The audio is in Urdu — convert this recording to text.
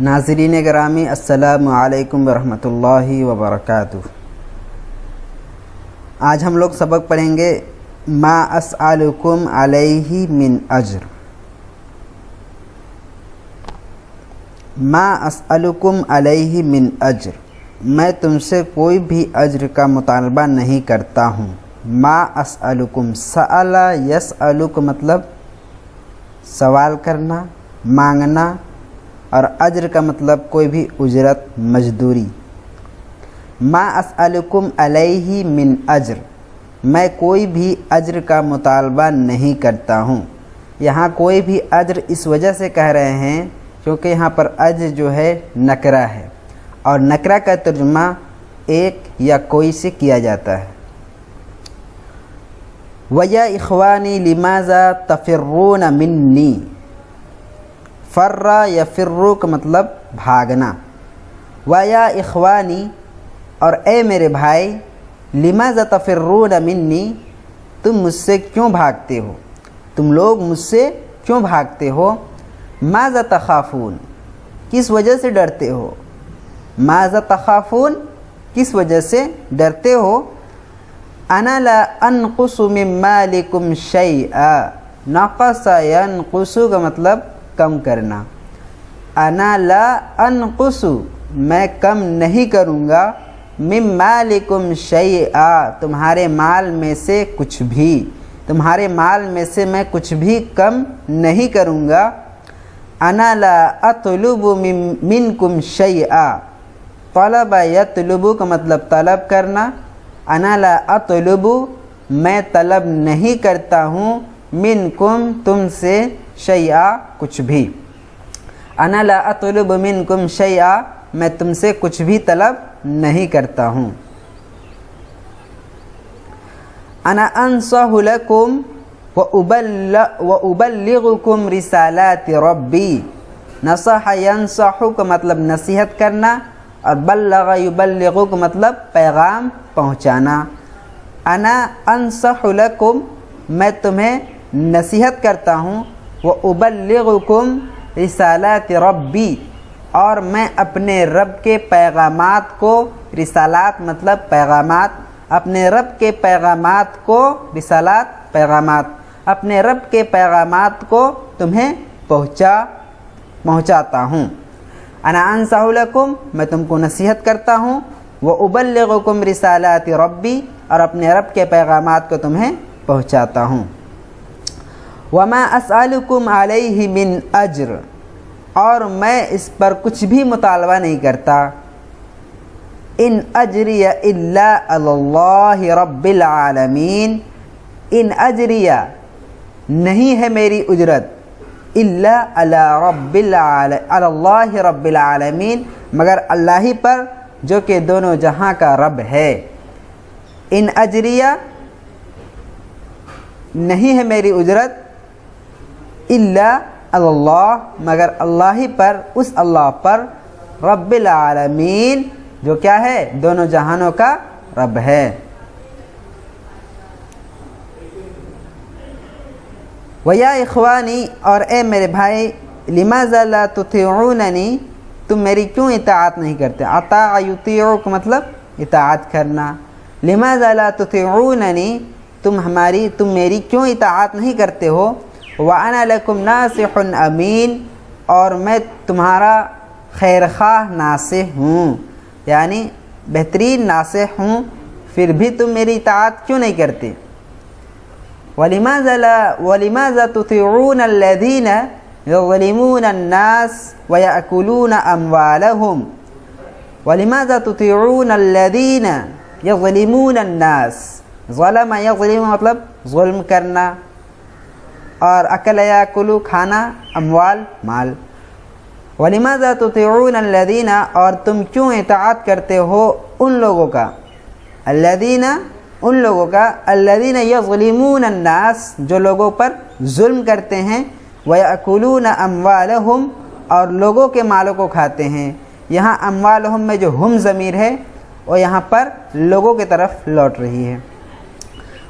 ناظرین گرامی، السلام علیکم ورحمۃ اللہ وبرکاتہ۔ آج ہم لوگ سبق پڑھیں گے ما اسألکم علیہ من اجر۔ ما اسألکم علیہ من اجر، میں تم سے کوئی بھی اجر کا مطالبہ نہیں کرتا ہوں۔ ما اسألکم، سأل یسأل کا مطلب سوال کرنا، مانگنا، اور اجر کا مطلب کوئی بھی اجرت، مزدوری۔ ما اسألکم علیہ من اجر، میں کوئی بھی اجر کا مطالبہ نہیں کرتا ہوں۔ یہاں کوئی بھی اجر اس وجہ سے کہہ رہے ہیں کیونکہ یہاں پر اجر جو ہے نکرہ ہے، اور نکرہ کا ترجمہ ایک یا کوئی سے کیا جاتا ہے۔ وَيَا إِخْوَانِي لِمَاذَا تَفِرُّونَ مِنِّي، فر یا فرو کا مطلب بھاگنا۔ وَيَا إِخْوَانِي، اور اے میرے بھائی، لِمَاذَا تَفِرُّونَ مِنِّي، تم مجھ سے کیوں بھاگتے ہو، تم لوگ مجھ سے کیوں بھاگتے ہو۔ ماذا تخافون، کس وجہ سے ڈرتے ہو۔ ماذا تخافون، کس وجہ سے ڈرتے ہو۔ انا لا انقص من مالکم شیئا، نقص ینقص کا مطلب کم کرنا۔ انا لا انقص، میں کم نہیں کروں گا، من مالکم شیئا، تمہارے مال میں سے کچھ بھی، تمہارے مال میں سے میں کچھ بھی کم نہیں کروں گا۔ انا لا اطلب منکم شیئا، طلب یطلب کا مطلب طلب کرنا۔ انا لا اطلب، میں طلب نہیں کرتا ہوں، منکم تم سے، شیئا کچھ بھی۔ انا لا اطلب منکم شیئا، میں تم سے کچھ بھی طلب نہیں کرتا ہوں۔ انا انصح لکم وابلغکم رسالات ربی، نصح ینصح کا مطلب نصیحت کرنا، اور بلغ یبلغ کا مطلب پیغام پہنچانا۔ انا انصح لکم، میں تمہیں نصیحت کرتا ہوں، وَأُبَلِّغُكُمْ رِسَالَاتِ رَبِّي، اور میں اپنے رب کے پیغامات کو، رسالات مطلب پیغامات، اپنے رب کے پیغامات کو، رسالات پیغامات، اپنے رب کے پیغامات کو تمہیں پہنچاتا ہوں۔ انا انصح لکم، میں تم کو نصیحت کرتا ہوں، وَأُبَلِّغُكُمْ رِسَالَاتِ رَبِّي، اور اپنے رب کے پیغامات کو تمہیں پہنچاتا ہوں۔ وما اسألکم علیہ من اجر، اور میں اس پر کچھ بھی مطالبہ نہیں کرتا۔ ان اجری الا علی اللہ رب العالمین، ان اجری نہیں ہے میری اجرت، الا علی اللہ رب العالمین، مگر اللہ ہی پر جو کہ دونوں جہاں کا رب ہے۔ ان اجری نہیں ہے میری اجرت، الا اللہ مگر اللہ ہی پر، اس اللہ پر، رب العالمین جو کیا ہے، دونوں جہانوں کا رب ہے۔ وَيَا إِخْوَانِي، اور اے میرے بھائی، لِمَاذَا لَا تُطِيعُونَنِي، تم میری کیوں اطاعت نہیں کرتے۔ اطاع یطیع کا مطلب اطاعت کرنا۔ لِمَاذَا لَا تُطِيعُونَنِي، تم میری کیوں اطاعت نہیں کرتے ہو۔ وَأَنَا لَكُمْ نَاصِحٌ أَمِينٌ، اور میں تمہارا خیر خواہ ناصح ہوں، یعنی بہترین ناصح ہوں، پھر بھی تم میری اطاعت کیوں نہیں کرتے۔ وَلِمَاذَا تُطِيعُونَ الَّذِينَ يَظْلِمُونَ النَّاسَ وَيَأْكُلُونَ أَمْوَالَهُمْ۔ وَلِمَاذَا تُطِيعُونَ الَّذِينَ يَظْلِمُونَ النَّاسَ، ظلم یظلم مطلب ظلم کرنا، اور اکل یاکلو کھانا، اموال مال۔ وَلِمَاذَا تُطِيعُونَ الَّذِينَ، اور تم کیوں اطاعت کرتے ہو ان لوگوں کا، الَّذِينَ ان لوگوں کا، الَّذِينَ يَظْلِمُونَ النَّاسَ جو لوگوں پر ظلم کرتے ہیں، وَيَأْكُلُونَ أَمْوَالَهُمْ اور لوگوں کے مالوں کو کھاتے ہیں۔ یہاں اموالہم میں جو ہم ضمیر ہے وہ یہاں پر لوگوں کی طرف لوٹ رہی ہے۔